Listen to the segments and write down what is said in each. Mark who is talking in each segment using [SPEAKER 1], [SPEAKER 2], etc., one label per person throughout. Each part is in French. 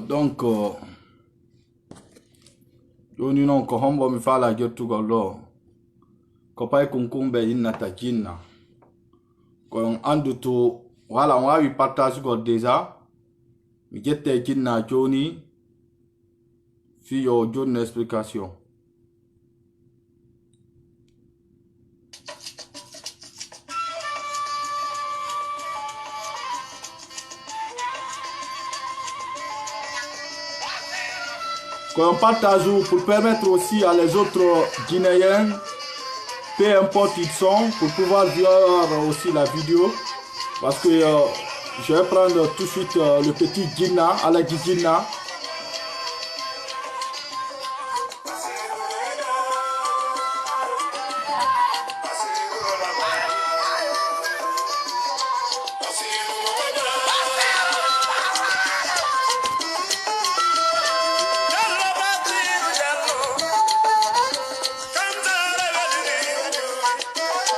[SPEAKER 1] Donc, yoni non ko hombo mi fala gettugo lo ko pay kunkumbe innata jinna ko on andu to wala on wawi partage go déjà mi jette jinna joni fi yo joni explication. On partage pour permettre aussi à les autres Guinéens, peu importe ils sont, pour pouvoir voir aussi la vidéo. Parce que je vais prendre tout de suite le petit Guina, Alagi Guina.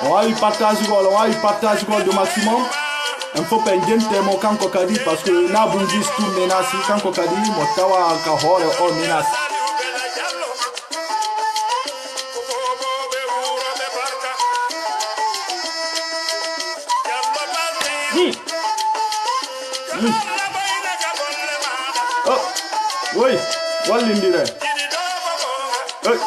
[SPEAKER 1] On va y partager le maximum. Il faut pas gagner mon kanko kadi parce que na bungis tout menace kanko kadi motawa ka hore o menace. Oh, oui, walindire. Hey.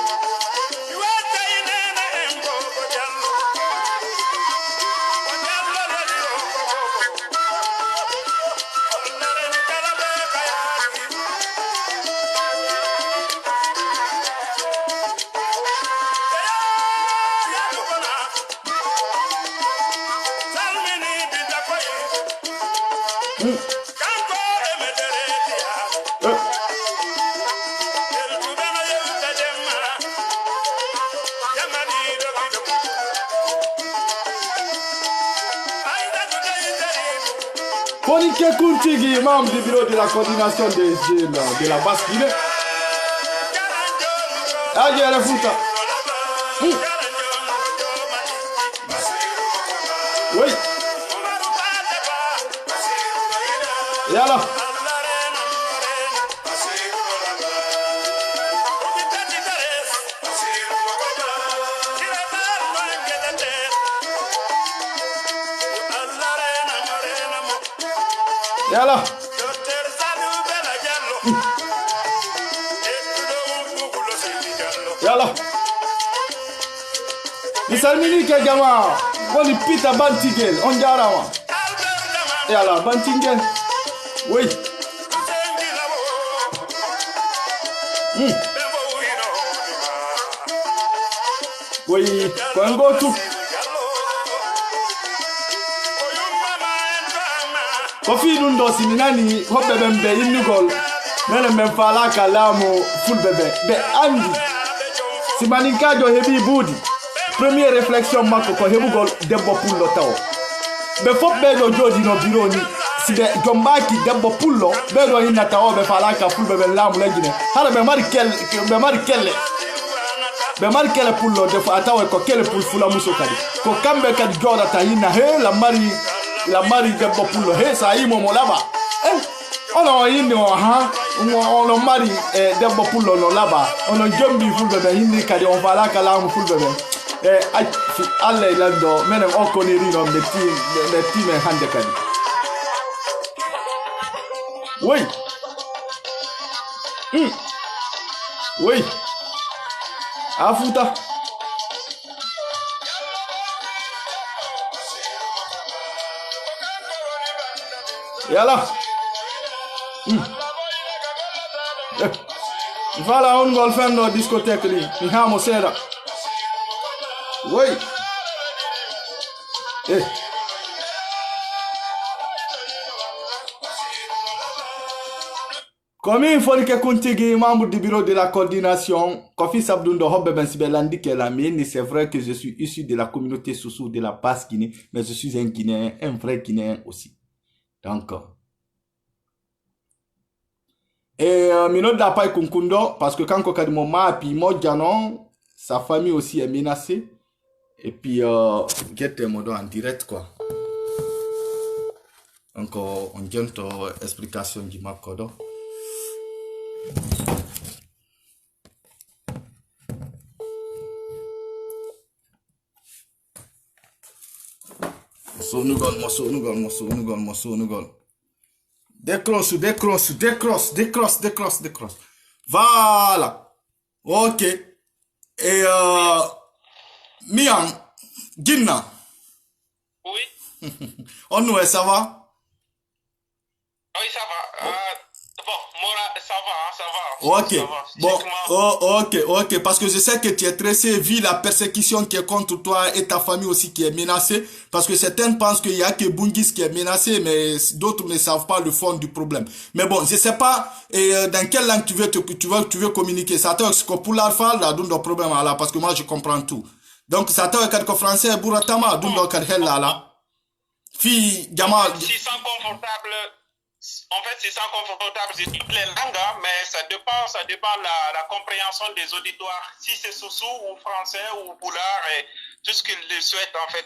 [SPEAKER 1] Fonike Kuntigi, membre du bureau de la coordination des jeunes de la Basse-Guinée. Aïe, la fouta. Oui. Et alors? Et alors? Et alors? Misalmini ke jama, woni pita bantigel, on jarawa. Et alors, bantigel? Oui. Oui, quand go tout. Kofi dundo siminani hobe bembe inugol mele memfala kalamu full bebe be andi simaninka jo hebi budi première réflexion mako ko hebu gol debbo pullo taw be fop be do jodi no biro ni sibe jombaki debbo pullo be do hinna taw be fala ka full bebe lamu lagine hala be markel pullo defo ataw ko kele pul fula muso kadi ko kambe kadi joda ta hinna he la mari debbo pullo he sa yimo mo laba ono yindi o ha ono mari debbo pullo no laba ono jombi fulbebe hindi kadi on fala kala mo fulbebe ay fi alle lando menen o koniri no de team hande kadi oui oui afuta Yala. Voilà un golfen dans discothèque li. Mi hamo seda. Oui. Comme il faut que Kuntigi, membre du bureau de la coordination, Kofi Sabdundo Hobbe Bensibelandi Kelamini, c'est vrai que je suis issu de la communauté Soussou de la Basse-Guinée, mais je suis un Guinéen, un vrai Guinéen aussi. Donc, et minot da pas kunkundo parce que quand kokadi mo mapi mo jano sa famille aussi est menacée et puis get modo en direct quoi. Donc on vient explication du makodo Sonugol. Décroche. Voilà. Ok. Et Mian, Gina.
[SPEAKER 2] Oui.
[SPEAKER 1] On nous, ça va?
[SPEAKER 2] Oui, ça va. Bon, Mora, ça va, hein, ça va.
[SPEAKER 1] Ok.
[SPEAKER 2] Ça va.
[SPEAKER 1] Bon, ok. Parce que je sais que tu es stressé vu la persécution qui est contre toi et ta famille aussi qui est menacée. Parce que certains pensent qu'il y a que Bungis qui est menacé, mais d'autres ne savent pas le fond du problème. Mais bon, je sais pas dans quelle langue tu veux communiquer. Ça te ce que pour l'alpha, là, d'un problème là, parce que moi je comprends tout. Donc ça te quelque français, Buratama, d'un quelque là. Fille, Jamal.
[SPEAKER 2] Si c'est confortable. En fait, c'est ça confortable, c'est toutes les langues, hein, mais ça dépend la compréhension des auditoires. Si c'est Soussou ou français ou Boulard, et tout ce qu'ils le souhaitent en fait.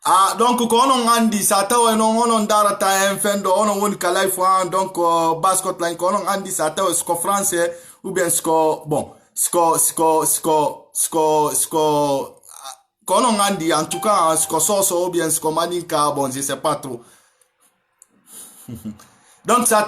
[SPEAKER 1] Ah, donc quand on a dit ça, on dara ta enfendo, on kala fois donc basket line quand on a dit ça, ce que français ou bien ce que bon, ce quand on a dit en tout cas ce que so ou bien ce que maninka bon, je sais pas trop. Donc, ça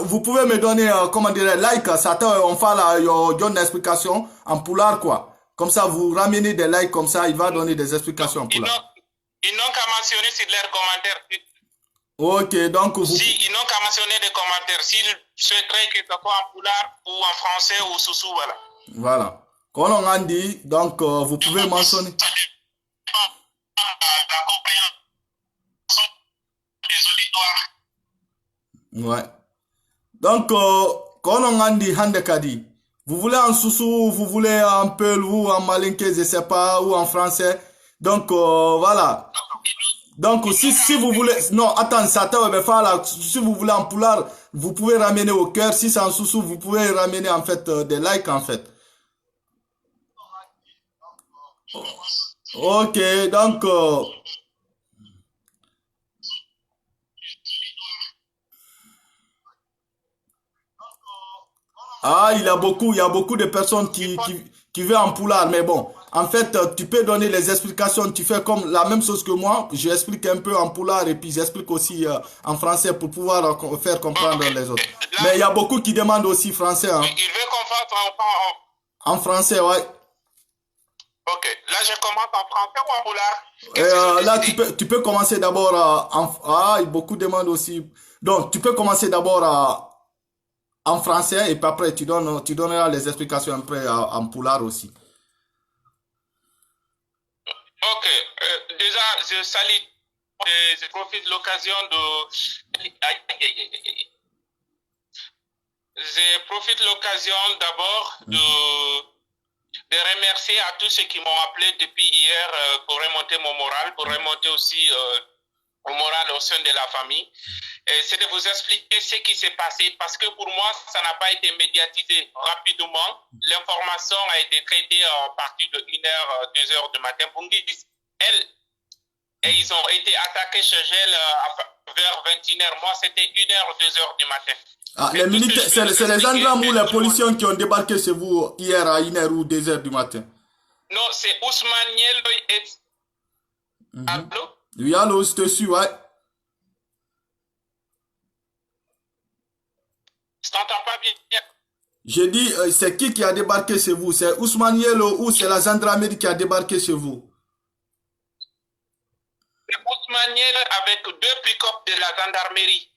[SPEAKER 1] vous pouvez me donner, comment dire, like, ça on fait là, donne des explications en poulard, quoi. Comme ça, vous ramenez des likes, comme ça, il va donner des explications en poulard.
[SPEAKER 2] Ils n'ont qu'à mentionner sur leurs commentaires.
[SPEAKER 1] Ok, donc vous...
[SPEAKER 2] Ils n'ont qu'à mentionner des commentaires. S'ils souhaiteraient que ce soit en poulard ou en français ou sous voilà.
[SPEAKER 1] Voilà. Quand on a dit, donc, vous pouvez mentionner...
[SPEAKER 2] La compréhension des auditoires.
[SPEAKER 1] Ouais. Donc, quand on a dit Handekadi, vous voulez en Soussou, vous voulez en Peul ou en Malinké, je sais pas, ou en français. Donc, voilà. Donc, si vous voulez, non, attends, ça si vous voulez en Poulard, vous pouvez ramener au cœur. Si c'est en Soussou, vous pouvez ramener, en fait, des likes, en fait. Ok, donc, ah, il y a beaucoup de personnes qui veulent en poulard, mais bon, en fait, tu peux donner les explications, tu fais comme la même chose que moi, j'explique un peu en poulard et puis j'explique aussi en français pour pouvoir faire comprendre les autres. Mais il y a beaucoup qui demandent aussi français. Hein.
[SPEAKER 2] Il veut qu'on fasse
[SPEAKER 1] en français, ouais.
[SPEAKER 2] Ok, là je commence en français ou en poulard?
[SPEAKER 1] Là, tu peux commencer d'abord Ah, beaucoup demandent aussi. Donc, tu peux commencer d'abord en français et puis après tu donneras les explications après en poulard aussi.
[SPEAKER 2] Ok, déjà je salue, je profite de l'occasion d'abord de remercier à tous ceux qui m'ont appelé depuis hier pour remonter mon moral, pour remonter aussi au moral au sein de la famille. C'est de vous expliquer ce qui s'est passé parce que pour moi, ça n'a pas été médiatisé rapidement. L'information a été traitée à partir de 1h, 2h du matin. Et ils ont été attaqués chez elle vers 21h. Moi, c'était 1h, 2h du matin.
[SPEAKER 1] Ah, les militaires, c'est les gendarmes ou les policiers qui ont débarqué chez vous hier à 1h ou 2h du matin?
[SPEAKER 2] Non, c'est Ousmane Nielo et... Allô?
[SPEAKER 1] Oui, allô, je te suis, ouais.
[SPEAKER 2] Je t'entends pas bien.
[SPEAKER 1] J'ai dit, c'est qui a débarqué chez vous? C'est Ousmane Nielo ou c'est la gendarmerie qui a débarqué chez vous?
[SPEAKER 2] C'est Ousmane Nielo avec 2 pick-up de la gendarmerie.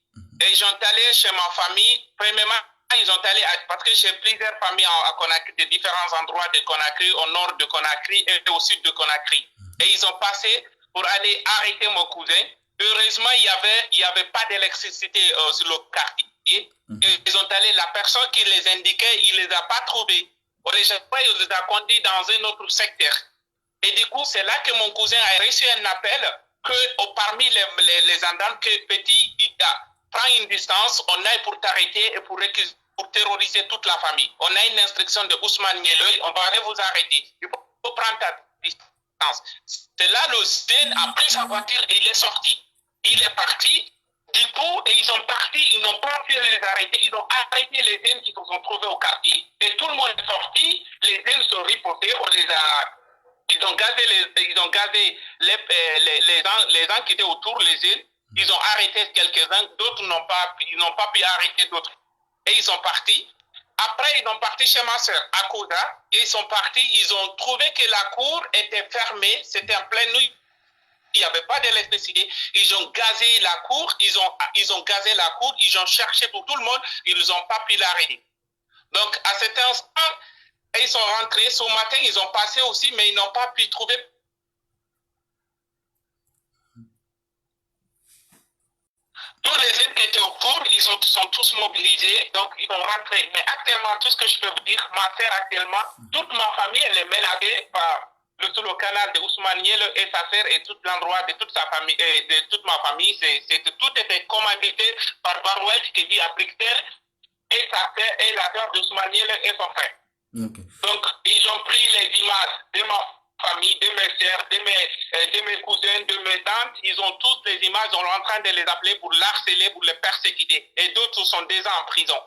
[SPEAKER 2] Et ils sont allés chez ma famille. Premièrement, ils sont allés, parce que j'ai plusieurs familles à Conakry, de différents endroits de Conakry, au nord de Conakry et au sud de Conakry. Et ils ont passé pour aller arrêter mon cousin. Heureusement, il y avait pas d'électricité sur le quartier. Et ils ont allé, la personne qui les indiquait, il les a pas trouvés. Il les a conduits dans un autre secteur. Et du coup, c'est là que mon cousin a reçu un appel que parmi les gendarmes, que petit, prend une distance, on aille pour t'arrêter et pour terroriser toute la famille. On a une instruction de Ousmane Nielo, on va aller vous arrêter. Il faut prendre ta distance. C'est là le Zen a pris sa voiture et il est sorti. Il est parti Du coup, et ils sont partis, ils n'ont pas pu les arrêter, ils ont arrêté les jeunes qui se sont trouvés au quartier. Et tout le monde est sorti, les jeunes sont ripostés, on les a... Ils ont gazé les gens qui étaient autour, les jeunes. Ils ont arrêté quelques-uns, d'autres n'ont pas pu arrêter d'autres. Et ils sont partis. Après, ils sont partis chez ma soeur, à Koda. Et ils sont partis, ils ont trouvé que la cour était fermée, c'était en pleine nuit. Il n'y avait pas d'électricité. Ils ont gazé la cour, ils ont gazé la cour, ils ont cherché pour tout le monde, ils n'ont pas pu l'arrêter. Donc, à cet instant, ils sont rentrés. Ce matin, ils ont passé aussi, mais ils n'ont pas pu trouver. Tous les jeunes qui étaient au cours, ils sont tous mobilisés, donc ils vont rentrer. Mais actuellement, tout ce que je peux vous dire, ma sœur actuellement, toute ma famille, elle est menacée par sur le canal de Ousmane Niel et sa sœur et tout l'endroit de toute sa famille, de toute ma famille. Tout était commandité par Barouet qui vit à Bruxelles et sa sœur et la sœur d'Ousmane Niel et son frère.
[SPEAKER 3] Okay.
[SPEAKER 2] Donc, ils ont pris les images de ma famille, de mes sœurs, de mes cousins, de mes tantes. Ils ont tous les images, on est en train de les appeler pour l'harceler, pour les persécuter. Et d'autres sont déjà en prison.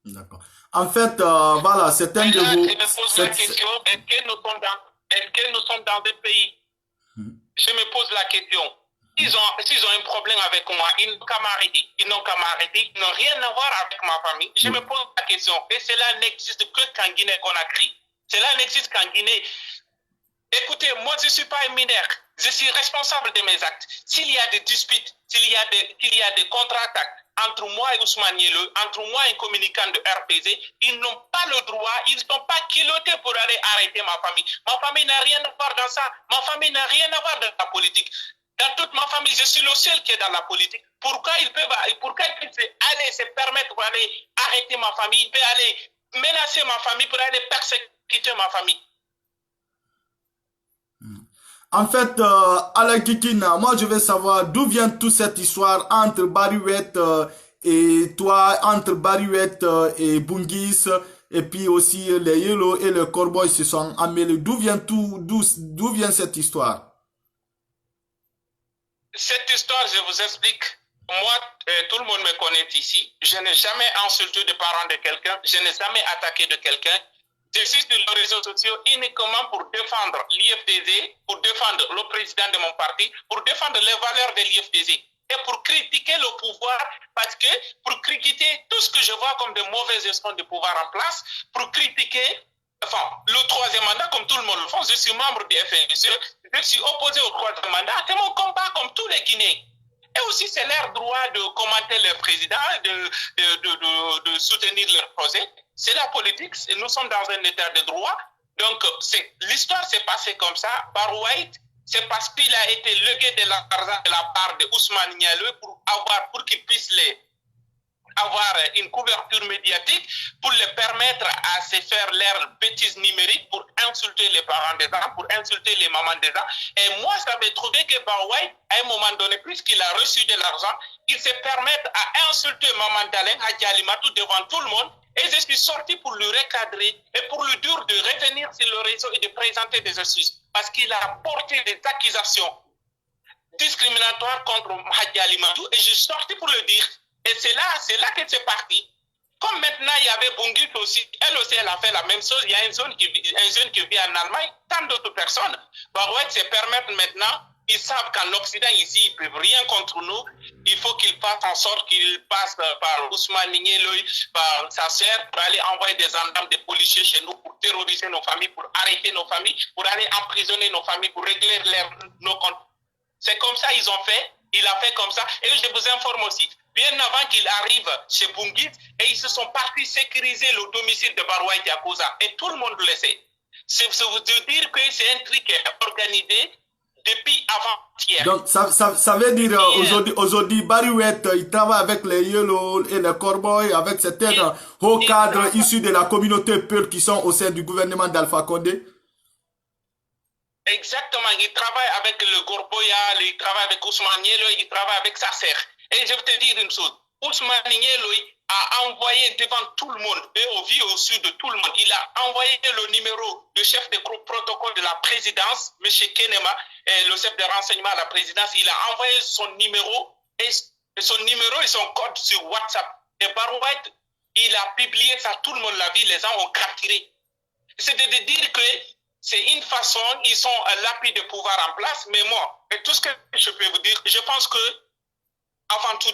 [SPEAKER 3] D'accord. En fait, voilà, c'est un de vos...
[SPEAKER 2] Je me pose la question, est-ce que nous sommes dans un pays? Je me pose la question. S'ils ont un problème avec moi, ils n'ont qu'à m'arrêter. Ils n'ont rien à voir avec ma famille. Je me pose la question. Et cela n'existe que qu'en Guinée-Conakry. Cela n'existe qu'en Guinée. Écoutez, moi, je ne suis pas un mineur. Je suis responsable de mes actes. S'il y a des disputes, s'il y a des contre-attaques entre moi et Ousmane Niel, entre moi et un communicant de RPZ, ils n'ont pas le droit, ils ne sont pas culottés pour aller arrêter ma famille. Ma famille n'a rien à voir dans ça. Ma famille n'a rien à voir dans la politique. Dans toute ma famille, je suis le seul qui est dans la politique. Pourquoi ils peuvent aller se permettre d'aller arrêter ma famille, ils peuvent aller menacer ma famille, pour aller persécuter ma famille?
[SPEAKER 3] En fait, Alain Kikina, moi je veux savoir d'où vient toute cette histoire entre Barouet et toi, entre Barouet et Bungis, et puis aussi les Yellow et les Cowboys se sont emmêlés. D'où vient cette histoire?
[SPEAKER 2] Cette histoire, je vous explique. Moi, tout le monde me connaît ici. Je n'ai jamais insulté de parents de quelqu'un. Je n'ai jamais attaqué de quelqu'un. Je suis sur les réseaux sociaux uniquement pour défendre l'IFDZ, pour défendre le président de mon parti, pour défendre les valeurs de l'IFDZ et pour critiquer le pouvoir, parce que pour critiquer tout ce que je vois comme de mauvaises gestions de pouvoir en place, pour critiquer le troisième mandat comme tout le monde le fait. Je suis membre du FNSE, je suis opposé au troisième mandat, c'est mon combat comme tous les Guinéens. Et aussi, c'est leur droit de commenter le président, de soutenir leur projet. C'est la politique, nous sommes dans un état de droit. Donc, l'histoire s'est passée comme ça. Barouet, c'est parce qu'il a été légué de l'argent de la part de Ousmane Niel pour qu'il puisse avoir une couverture médiatique, pour les permettre à se faire leurs bêtises numériques, pour insulter les parents des gens, pour insulter les mamans des gens. Et moi, ça m'est trouvé que Barouet, à un moment donné, puisqu'il a reçu de l'argent, il se permet à insulter Maman Dalen, à Dialimatou devant tout le monde. Et je suis sorti pour le recadrer et pour lui dire de revenir sur le réseau et de présenter des excuses. Parce qu'il a porté des accusations discriminatoires contre Mahdi Alimatou et je suis sorti pour le dire. Et c'est là que c'est parti. Comme maintenant, il y avait Bungis aussi. Elle aussi, elle a fait la même chose. Il y a un jeune qui vit en Allemagne, tant d'autres personnes. Barouet se permettent maintenant. Ils savent qu'en Occident, ici, ils ne peuvent rien contre nous. Il faut qu'ils fassent en sorte qu'ils passent par Ousmane Niel, par sa sœur, pour aller envoyer des gendarmes, des policiers chez nous, pour terroriser nos familles, pour arrêter nos familles, pour aller emprisonner nos familles, pour régler nos comptes. C'est comme ça qu'ils ont fait. Il a fait comme ça. Et je vous informe aussi, bien avant qu'il arrive chez Bungis, et ils se sont partis sécuriser le domicile de Barouet Yakuza. Et tout le monde le sait. C'est vous dire que c'est un truc organisé depuis avant-hier.
[SPEAKER 3] Donc, ça veut dire aujourd'hui, Barouet, il travaille avec les Yellow et les Cowboys, avec certains hauts cadres issus de la communauté Peul qui sont au sein du gouvernement d'Alpha Condé.
[SPEAKER 2] Exactement, il travaille avec le Gorboya, il travaille avec Ousmane Niel, il travaille avec sa sœur. Et je vais te dire une chose, Ousmane Niel a envoyé devant tout le monde, et au vu au sud de tout le monde, il a envoyé le numéro du chef de protocole de la présidence, M. Kenema, et le chef de renseignement à la présidence, il a envoyé son numéro et et son numéro et son code sur WhatsApp. Et Barouette, il a publié ça, tout le monde l'a vu, les gens ont capturé. C'est de dire que c'est une façon, ils sont à l'appui de pouvoir en place, mais moi, et tout ce que je peux vous dire, je pense que avant tout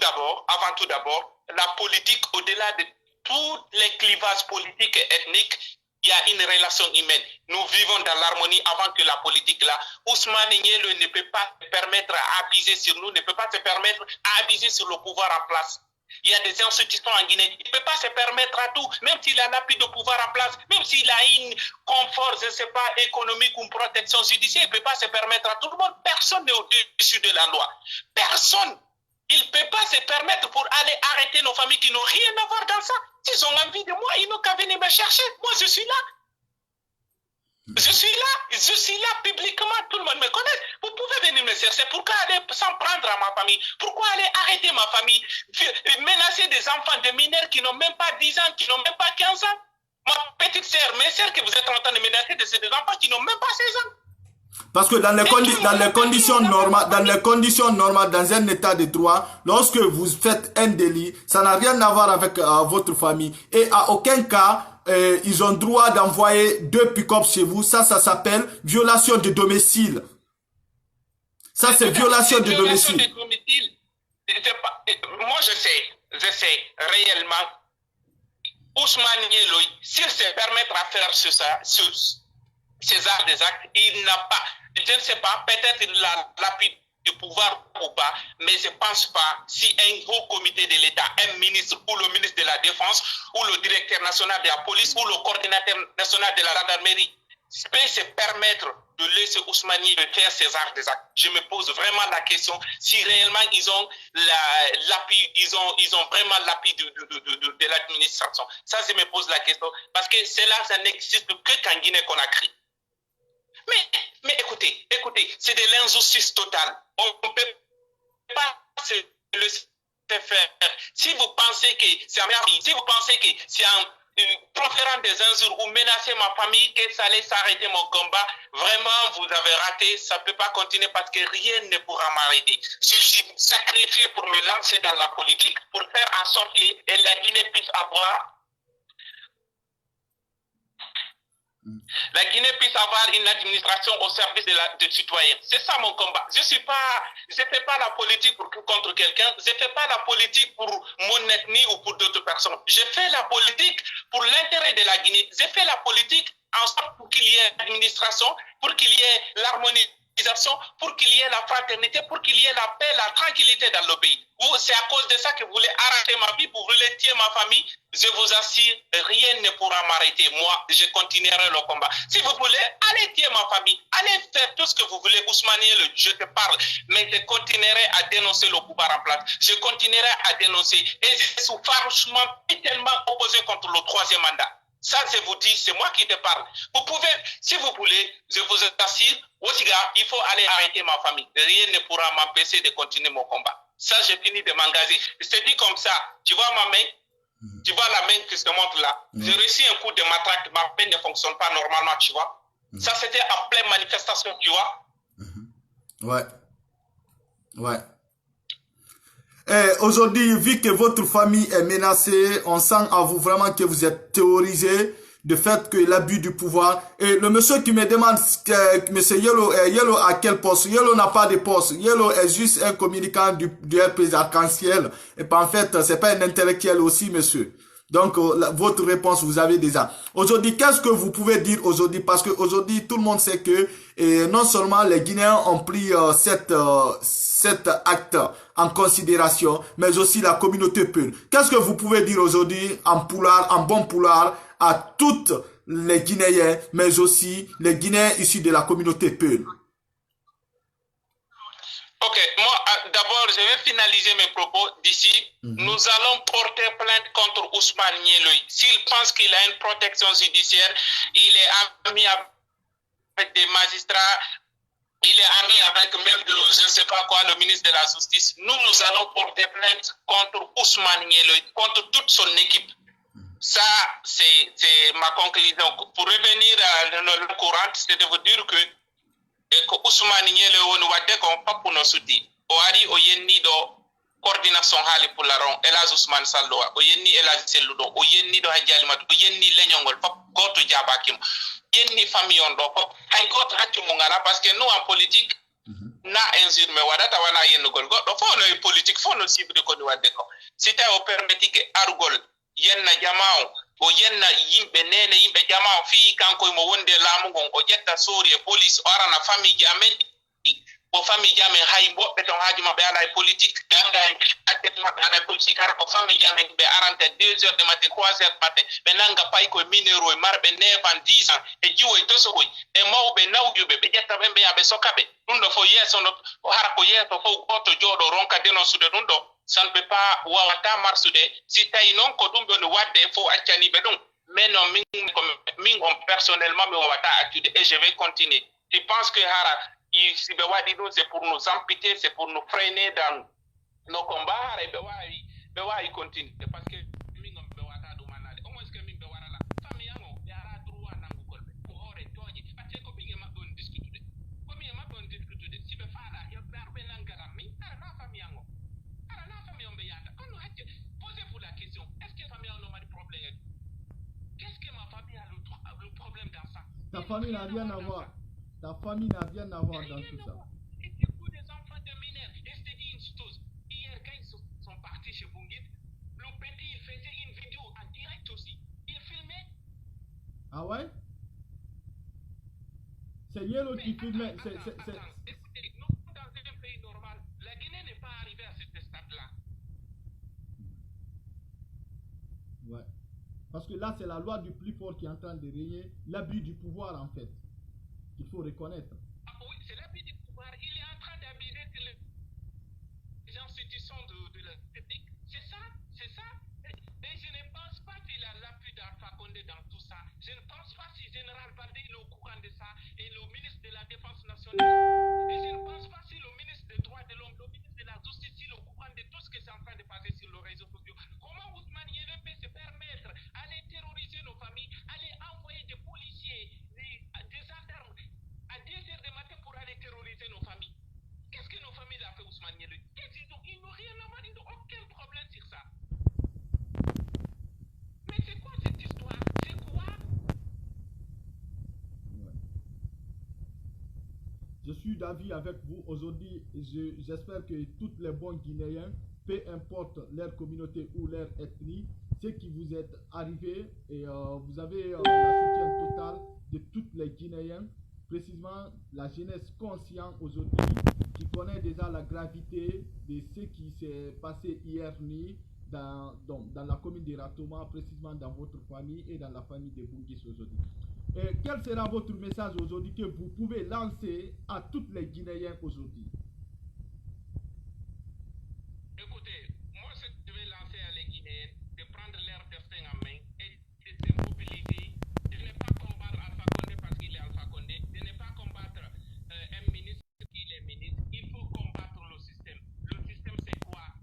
[SPEAKER 2] d'abord, la politique, au-delà de tous les clivages politiques et ethniques, il y a une relation humaine. Nous vivons dans l'harmonie avant que la politique là. Ousmane Nielo ne peut pas se permettre à abuser sur nous, ne peut pas se permettre à abuser sur le pouvoir en place. Il y a des institutions en Guinée. Il ne peut pas se permettre à tout, même s'il a l'appui de pouvoir en place, même s'il a une confort, je ne sais pas, économique ou une protection judiciaire, il ne peut pas se permettre à tout le monde. Personne n'est au-dessus de la loi. Personne. Il ne peut pas se permettre pour aller arrêter nos familles qui n'ont rien à voir dans ça. S'ils ont envie de moi, ils n'ont qu'à venir me chercher. Moi, je suis là. Je suis là publiquement, tout le monde me connaît. Vous pouvez venir me chercher. Pourquoi aller s'en prendre à ma famille? Pourquoi aller arrêter ma famille? Menacer des enfants, des mineurs qui n'ont même pas 10 ans, qui n'ont même pas 15 ans? Ma petite sœur, mes sœurs que vous êtes en train de menacer, c'est des enfants qui n'ont même pas 16 ans.
[SPEAKER 3] Parce que dans les conditions normales, dans un état de droit, lorsque vous faites un délit, ça n'a rien à voir avec votre famille. Et à aucun cas, ils ont droit d'envoyer 2 pick-up chez vous. Ça s'appelle violation de domicile. Ça, c'est violation de domicile.
[SPEAKER 2] Moi, je sais réellement, Ousmane Nielo, s'il se permettre à faire ces arts des actes, il n'a pas, je ne sais pas, peut-être il a l'appui du pouvoir ou pas, mais je ne pense pas si un haut comité de l'État, un ministre ou le ministre de la Défense ou le directeur national de la police ou le coordinateur national de la gendarmerie peut se permettre de laisser Ousmane Nielo faire ces arts des actes. Je me pose vraiment la question si réellement ils ont l'appui, ils ont vraiment l'appui de l'administration. Ça, je me pose la question parce que cela, ça n'existe que qu'en Guinée-Conakry. Mais écoutez, c'est de l'injustice totale. On ne peut pas se laisser faire. Si vous pensez que c'est en proférant des injures ou menacer ma famille que ça allait s'arrêter mon combat, vraiment vous avez raté, ça ne peut pas continuer parce que rien ne pourra m'arrêter. Je suis sacrifié pour me lancer dans la politique, pour faire en sorte que la Guinée puisse avoir une administration au service des citoyens. C'est ça mon combat. Je ne fais pas la politique contre quelqu'un. Je ne fais pas la politique pour mon ethnie ou pour d'autres personnes. Je fais la politique pour l'intérêt de la Guinée. Je fais la politique en sorte pour qu'il y ait l'administration, pour qu'il y ait l'harmonisation, pour qu'il y ait la fraternité, pour qu'il y ait la paix, la tranquillité dans le pays. C'est à cause de ça que vous voulez arrêter ma vie, vous voulez tuer ma famille. Je vous assure, rien ne pourra m'arrêter. Moi, je continuerai le combat. Si vous voulez, allez tuer ma famille. Allez faire tout ce que vous voulez. Ousmane Nielo, je te parle. Mais je continuerai à dénoncer le pouvoir en place. Je continuerai à dénoncer. Et je suis farouchement, tellement opposé contre le 3e mandat. Ça, je vous dis, c'est moi qui te parle. Vous pouvez, si vous voulez, je vous assure, il faut aller arrêter ma famille. Rien ne pourra m'empêcher de continuer mon combat. Ça, j'ai fini de m'engager. Je te dis comme ça, tu vois ma main, tu vois la main qui se montre là. J'ai reçu un coup de matraque, ma main ne fonctionne pas normalement, tu vois. Ça, c'était en pleine manifestation, tu vois.
[SPEAKER 3] Ouais. Aujourd'hui, vu que votre famille est menacée, on sent à vous vraiment que vous êtes terrorisé de fait que l'abus du pouvoir. Et le monsieur qui me demande, monsieur Yelo à quel poste? Yelo n'a pas de poste. Yelo est juste un communicant du RPG Arc-en-Ciel. Et en fait, c'est pas un intellectuel aussi, monsieur. Donc, votre réponse, vous avez déjà. Aujourd'hui, qu'est-ce que vous pouvez dire aujourd'hui? Parce que aujourd'hui, tout le monde sait que non seulement les Guinéens ont pris cet acte en considération, mais aussi la communauté Peul. Qu'est-ce que vous pouvez dire aujourd'hui en poulard, en bon poulard, à toutes les Guinéens, mais aussi les Guinéens issus de la communauté Peul?
[SPEAKER 2] Ok, moi, d'abord, je vais finaliser mes propos d'ici. Nous allons porter plainte contre Ousmane Nielo. S'il pense qu'il a une protection judiciaire, il est ami avec des magistrats, il est ami avec même, je ne sais pas quoi, le ministre de la Justice. Nous allons porter plainte contre Ousmane Nielo, contre toute son équipe. Ça, c'est ma conclusion. Pour revenir à la courante, c'est de vous dire que Ousmane Nielo on wadde ko pappuno suddi o ari o yenni do coordination hali pularon Elhadji Ousmane Sallo o yenni Elhadji Sellu do o yenni do Hadji Alimatu o yenni leñongol fop goto jabakim yenni famille on do fop hay goto haccu mo ngala parce que nous en politique na injure me wadata wana yennugol goddo fo no politique fo no cible ko ni wadde ko si taw o permetti ke arugol yenna jamaaw o yenna yimbe nene yimbe jamaaw fi kanko mo wonde laamu gon o jetta sori e police o arana famille ji amen o famille ji amen hay bobbe ton haaji mabbe ala e politique ganda atte mabbe ala e politique har ko famille ji amen be arante 2h du matin 3h du matin be nanga pay ko minero e marbe 9 ans 10 ans e jiwo e tosogoy e mawbe nawjube be jetta be be yabe sokabe dum do fo yeso no har ko yeso fo goto jodo ronka dénoncer dum do ça ne peut pas wawata marsude si tay non ko dum do wadde fo accani be dum mais non min on personnellement me wawata actude et je vais continuer tu penses que hara si be wadi do c'est pour nous amputer c'est pour nous freiner dans nos combats et be wawi continuer parce que min on be wata do manade au moins que min be warala famille ngo yara droit nangu kolbe ko hore toji parce que ko binge mabbe on discuter ko mi mabbe on discuter si be fala yo berbe nangala min na famille ngo na famille on be yata on hacce posez-vous la question est-ce que famille on a des problèmes qu'est-ce que ma famille a le problème dans ça
[SPEAKER 3] ta famille n'a rien à voir. Ta famille n'a rien à voir dans tout ça.
[SPEAKER 2] Et du coup, des enfants de mineurs, et je te dis une chose, hier quand ils sont partis chez Bungit, le petit il faisait une vidéo en direct aussi. Il filmait.
[SPEAKER 3] Ah ouais? C'est Yellow qui filmait.
[SPEAKER 2] Écoutez, nous sommes dans un pays normal. La Guinée n'est pas arrivée à ce stade-là.
[SPEAKER 3] Ouais. Parce que là, c'est la loi du plus fort qui est en train de régner, l'abus du pouvoir en fait. Il faut reconnaître.
[SPEAKER 2] Ah oui, c'est l'abus du pouvoir. Il est en train d'abuser les institutions de la République. C'est ça. Et je ne pense pas qu'il a l'appui d'Alpha Condé dans tout ça. Je ne pense pas si Général Baldé est au courant de ça et le ministre de la Défense nationale. Et je ne pense pas si le ministre des Droits de l'Homme, le ministre de la Justice, est au courant de tout ce qui est en train de passer sur les réseaux sociaux. Comment Ousmane Yévé peut se permettre d'aller terroriser nos familles, aller envoyer des policiers, des gendarmes à 2h du matin pour aller terroriser nos familles? Qu'est-ce que nos familles ont fait, Ousmane Yévé? Ils n'ont rien à voir, ils n'ont aucun problème sur ça. Mais c'est quoi cette histoire? C'est quoi?
[SPEAKER 3] Ouais. Je suis d'avis avec vous. Aujourd'hui, j'espère que tous les bons Guinéens, peu importe leur communauté ou leur ethnie, ceux qui vous êtes arrivés et vous avez le soutien total de tous les Guinéens, précisément la jeunesse consciente aujourd'hui, qui connaît déjà la gravité de ce qui s'est passé hier nuit dans la commune de Ratoma, précisément dans votre famille et dans la famille de Bungis aujourd'hui. Et quel sera votre message aujourd'hui que vous pouvez lancer à tous les Guinéens aujourd'hui?
[SPEAKER 2] Écoutez, moi ce que je vais lancer à les Guinéens, c'est prendre leur destin en main et de se mobiliser, de ne pas combattre Alpha Condé parce qu'il est Alpha Condé, de ne pas combattre un ministre qui est ministre. Il faut combattre le système. Le système c'est quoi?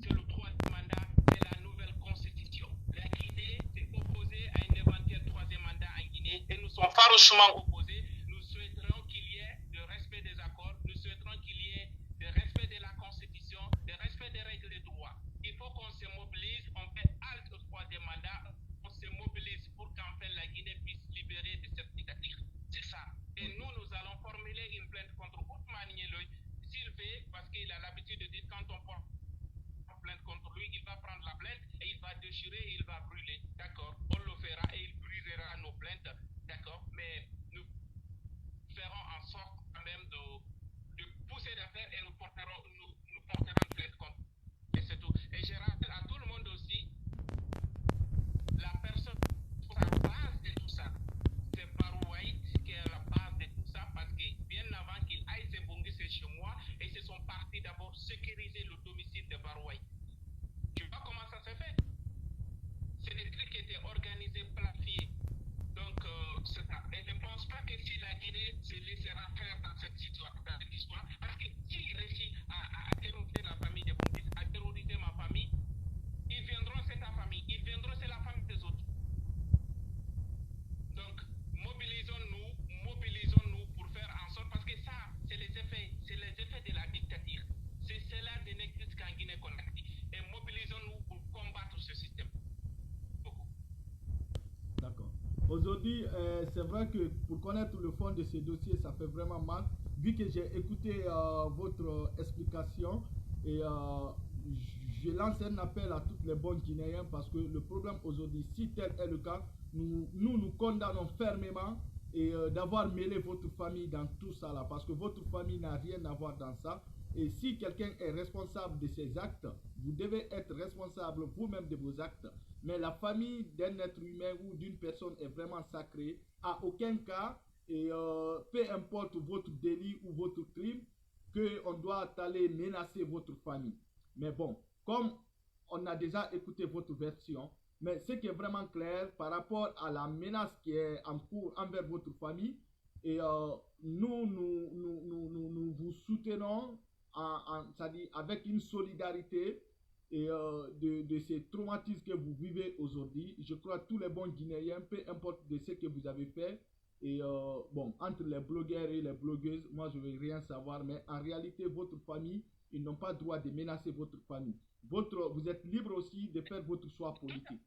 [SPEAKER 2] C'est le troisième mandat, c'est la nouvelle constitution. La Guinée s'est opposée à un éventuel troisième mandat en Guinée et nous sommes farouchement opposés. Nous souhaiterons qu'il y ait le respect des accords, nous souhaiterons qu'il y ait le respect de la constitution, le respect des règles de droit. Il faut qu'on se mobilise, on fait halte au troisième mandat, on se mobilise pour qu'enfin la Guinée puisse libérer de cette dictature. C'est ça. Et nous allons formuler une plainte contre Ousmane Yévé s'il veut, parce qu'il a l'habitude de dire quand on porte plainte contre lui, il va prendre la plainte et il va déchirer et il va brûler. D'accord? On le fera et il brisera nos plaintes. D'accord? Mais nous ferons en sorte quand même de pousser l'affaire et nous porterons plainte contre. Et c'est tout. Et je rappelle à tout le monde aussi, la personne, la base de tout ça, c'est Barouaï qui est la base de tout ça parce que bien avant qu'il aille se Bungis chez moi, et ils se sont partis d'abord sécuriser le domicile de Barouaï. Tu vois comment ça se fait? C'est des trucs qui étaient organisés, planifiés. Donc, c'est ça. Et je ne pense pas que si la Guinée se laissera faire dans cette histoire, parce que s'il réussit à terroriser la famille de Bungis, à terroriser ma famille, ils viendront, c'est ta famille, ils viendront, c'est la famille des autres. Donc, mobilisons-nous pour faire en sorte, parce que ça, c'est les effets de la dictature. C'est cela qui n'existe qu'en Guinée.
[SPEAKER 3] Aujourd'hui, c'est vrai que pour connaître le fond de ces dossiers, ça fait vraiment mal. Vu que j'ai écouté votre explication et je lance un appel à tous les bons Guinéens parce que le problème aujourd'hui, si tel est le cas, nous condamnons fermement et d'avoir mêlé votre famille dans tout ça là parce que votre famille n'a rien à voir dans ça. Et si quelqu'un est responsable de ses actes, vous devez être responsable vous-même de vos actes. Mais la famille d'un être humain ou d'une personne est vraiment sacrée. À aucun cas, et peu importe votre délit ou votre crime, qu'on doit aller menacer votre famille. Mais bon, comme on a déjà écouté votre version, mais ce qui est vraiment clair par rapport à la menace qui est en cours envers votre famille, et nous vous soutenons c'est-à-dire avec une solidarité et de ces traumatismes que vous vivez aujourd'hui. Je crois que tous les bons Guinéens, peu importe de ce que vous avez fait, et bon, entre les blogueurs et les blogueuses, moi je ne veux rien savoir, mais en réalité, votre famille, ils n'ont pas le droit de menacer votre famille. Vous êtes libre aussi de faire votre choix politique.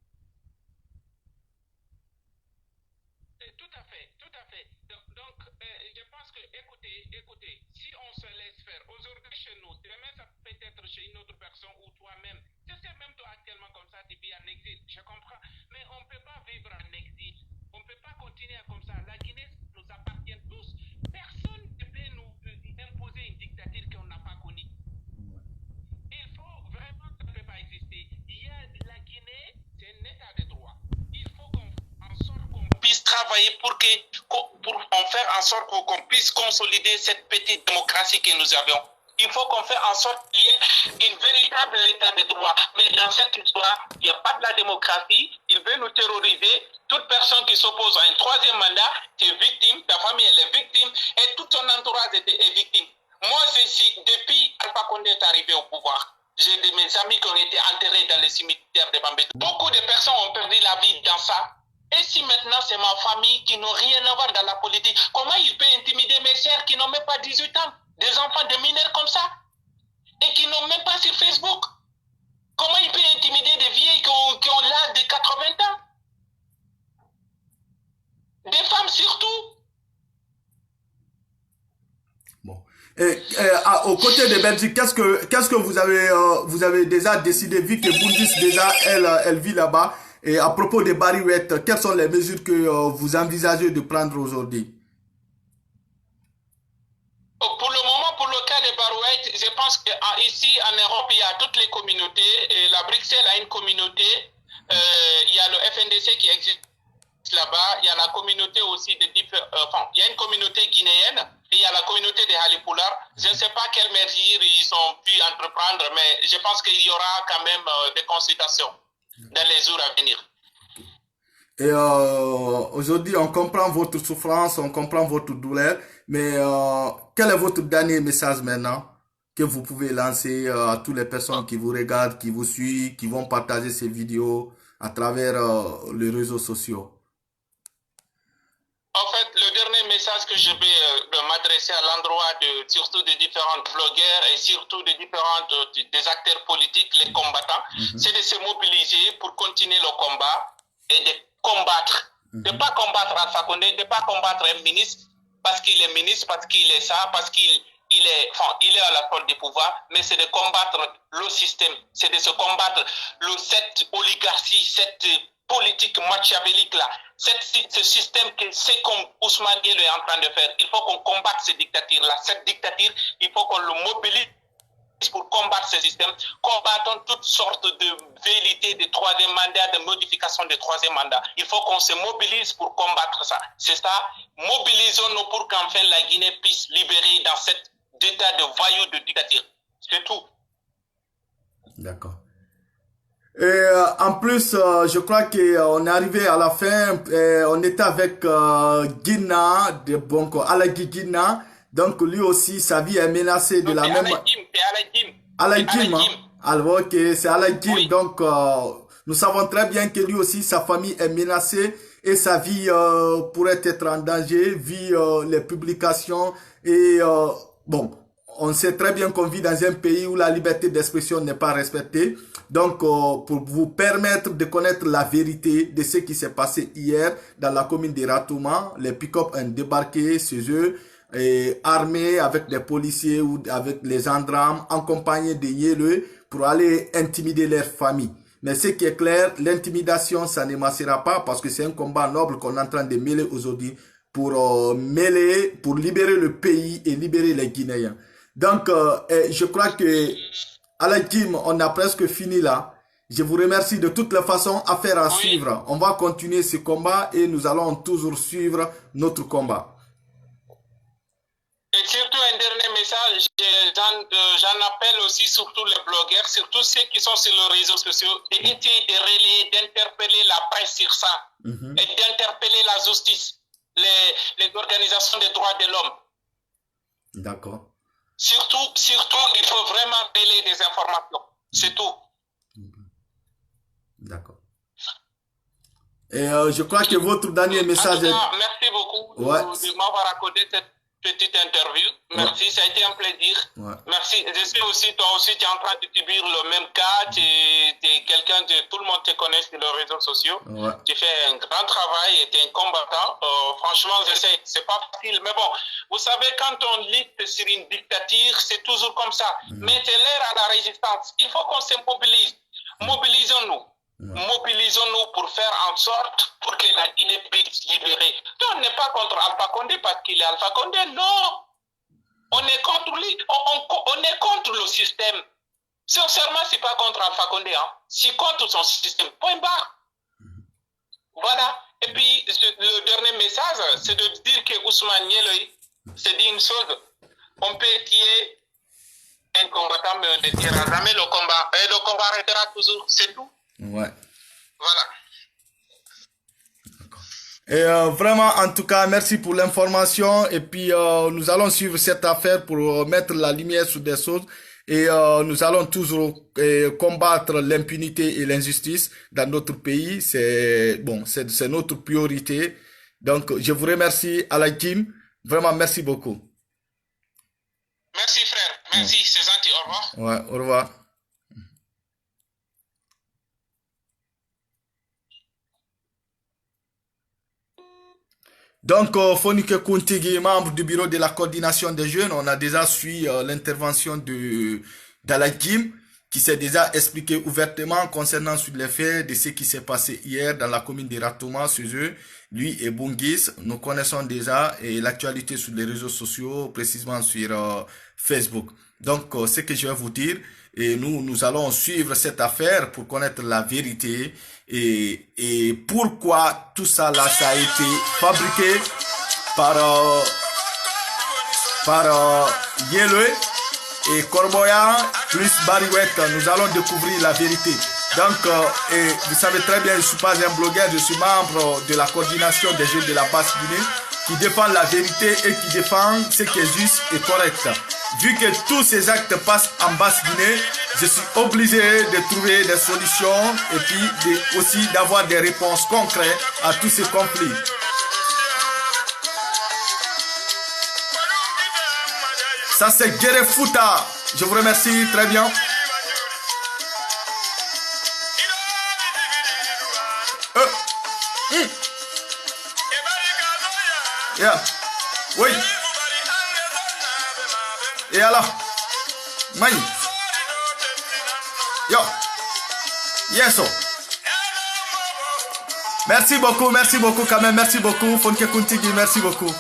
[SPEAKER 2] Tout à fait, tout à fait. Donc, je pense que, écoutez, si on se laisse faire, aujourd'hui chez nous, demain ça peut être chez une autre personne ou toi-même. Je sais même toi actuellement comme ça, tu vis en exil, je comprends. Mais on ne peut pas vivre en exil. On ne peut pas continuer comme ça. La Guinée nous appartient tous. Personne ne peut nous imposer une dictature qu'on n'a pas connue. Il faut vraiment, ça ne peut pas exister. Il y a la Guinée, c'est un état de droit. Il faut qu'on en sorte qu'on puisse travailler pour en faire en sorte qu'on puisse consolider cette petite démocratie que nous avions. Il faut qu'on fasse en sorte qu'il y ait une véritable état de droit. Mais dans cette histoire, il n'y a pas de la démocratie. Il veut nous terroriser. Toute personne qui s'oppose à un troisième mandat, c'est victime. Ta famille, elle est victime. Et tout son entourage est victime. Moi, depuis Alpha Condé est arrivé au pouvoir, j'ai de mes amis qui ont été enterrés dans les cimetières de Bambé. Beaucoup de personnes ont perdu la vie dans ça. Et si maintenant c'est ma famille qui n'ont rien à voir dans la politique, comment il peut intimider mes sœurs qui n'ont même pas 18 ans, des enfants de mineurs comme ça, et qui n'ont même pas sur Facebook? Comment il peut intimider des vieilles qui ont l'âge de 80 ans? Des femmes surtout.
[SPEAKER 3] Bon. Aux côtés de Belgique, qu'est-ce que vous avez déjà décidé, vu que Bundis déjà elle vit là-bas, et à propos de Bariouette, quelles sont les mesures que vous envisagez de prendre aujourd'hui?
[SPEAKER 2] Pour le moment, pour le cas de Barouette, je pense qu'ici en Europe, il y a toutes les communautés. Et la Bruxelles a une communauté. Il y a le FNDC qui existe là-bas. Il y a la communauté aussi de il y a une communauté guinéenne et il y a la communauté des Halipoulars. Je ne sais pas quelles mesures ils ont pu entreprendre, mais je pense qu'il y aura quand même des consultations dans les jours à venir.
[SPEAKER 3] Et aujourd'hui, on comprend votre souffrance, on comprend votre douleur, mais quel est votre dernier message maintenant que vous pouvez lancer à toutes les personnes qui vous regardent, qui vous suivent, qui vont partager ces vidéos à travers les réseaux sociaux?
[SPEAKER 2] En fait, le dernier message que je vais m'adresser à l'endroit surtout des différents blogueurs et surtout des acteurs politiques, les combattants, c'est de se mobiliser pour continuer le combat et de combattre. De ne pas combattre Alpha Condé, de ne pas combattre un ministre parce qu'il est ministre, parce qu'il est ça, parce qu'il est à la porte du pouvoir, mais c'est de combattre le système, c'est de se combattre cette oligarchie, cette politique machiavélique-là, ce système que c'est comme Ousmane Diallo est en train de faire. Il faut qu'on combatte cette dictature-là. Cette dictature, il faut qu'on le mobilise pour combattre ce système. Combattons toutes sortes de velléités de troisième mandat, de modification de troisième mandat. Il faut qu'on se mobilise pour combattre ça. C'est ça. Mobilisons-nous pour qu'enfin la Guinée puisse libérer dans cet état de voyou de dictature. C'est tout.
[SPEAKER 3] D'accord. Et en plus, je crois qu'on est arrivé à la fin. On était avec Guina de Bonko, Alagui Guina. Donc lui aussi, sa vie est menacée de la même... Alagim. Alors, ok, c'est Alagim. Oui. Donc, nous savons très bien que lui aussi, sa famille est menacée et sa vie pourrait être en danger vu les publications. Et bon, on sait très bien qu'on vit dans un pays où la liberté d'expression n'est pas respectée. Donc, pour vous permettre de connaître la vérité de ce qui s'est passé hier dans la commune de Ratouma, les pick-up ont débarqué chez eux, armés avec des policiers ou avec les gendarmes, accompagnés de Yéleux pour aller intimider leur famille. Mais ce qui est clair, l'intimidation, ça ne marchera pas parce que c'est un combat noble qu'on est en train de mêler aujourd'hui pour libérer le pays et libérer les Guinéens. Donc, je crois que Alain Kim, on a presque fini là. Je vous remercie de toutes les façons. Affaire à suivre. On va continuer ce combat et nous allons toujours suivre notre combat.
[SPEAKER 2] Et surtout un dernier message, j'en appelle aussi surtout les blogueurs, surtout ceux qui sont sur les réseaux sociaux, d'essayer de relayer, d'interpeller la presse sur ça et d'interpeller la justice. Les organisations des droits de l'homme.
[SPEAKER 3] D'accord.
[SPEAKER 2] Surtout, il faut vraiment relayer des informations. C'est tout.
[SPEAKER 3] D'accord. Et je crois que votre dernier message est...
[SPEAKER 2] Merci beaucoup de m'avoir accordé cette petite interview. Merci, ça a été un plaisir. Merci. Je sais aussi, toi aussi, tu es en train de subir le même cas. Tu es quelqu'un de... Tout le monde te connaît sur les réseaux sociaux. Tu fais un grand travail et tu es un combattant. Franchement, j'essaie. C'est pas facile. Mais bon, vous savez, quand on lutte sur une dictature, c'est toujours comme ça. Mais c'est l'ère à la résistance. Il faut qu'on se mobilise. Mobilisons-nous. Mobilisons-nous pour faire en sorte pour que la Guinée puisse libérer. On n'est pas contre Alpha Condé parce qu'il est Alpha Condé, non. On est contre lui, on est contre le système. Sincèrement, c'est pas contre Alpha Condé, hein. C'est contre son système. Point barre. Voilà. Et puis, le dernier message, c'est de dire que Ousmane Niéloy s'est dit une chose. On peut tuer un combattant, mais on ne tuera jamais le combat. Et le combat arrêtera toujours, c'est tout.
[SPEAKER 3] Ouais.
[SPEAKER 2] Voilà.
[SPEAKER 3] Et vraiment, en tout cas, merci pour l'information. Et puis, nous allons suivre cette affaire pour mettre la lumière sur des choses. Et nous allons toujours combattre l'impunité et l'injustice dans notre pays. C'est bon, c'est notre priorité. Donc, je vous remercie, Alain Kim. Vraiment, merci beaucoup.
[SPEAKER 2] Merci, frère. Merci, c'est gentil. Au revoir.
[SPEAKER 3] Ouais, au revoir. Donc, Fonike Kuntigi, membre du bureau de la coordination des jeunes, on a déjà suivi l'intervention d'Alain Kim, qui s'est déjà expliqué ouvertement concernant sur les faits de ce qui s'est passé hier dans la commune de Ratouma, chez eux. Lui et Bungis, nous connaissons déjà l'actualité sur les réseaux sociaux, précisément sur Facebook. Donc, ce que je vais vous dire, et nous allons suivre cette affaire pour connaître la vérité et pourquoi tout ça là, ça a été fabriqué par Yéleux et Corboya plus Bariwet. Nous allons découvrir la vérité. Donc, et vous savez très bien, je ne suis pas un blogueur, je suis membre de la coordination des jeunes de la Basse-Guinée qui défend la vérité et qui défend ce qui est juste et correct. Vu que tous ces actes passent en Basse-Guinée, je suis obligé de trouver des solutions et puis aussi d'avoir des réponses concrètes à tous ces conflits. Ça c'est Guéré Fouta. Je vous remercie très bien. Yeah. Oui. Et alors, Mani. Yo. Yes. Merci beaucoup quand même, merci beaucoup. Fonke Kuntigi, merci beaucoup.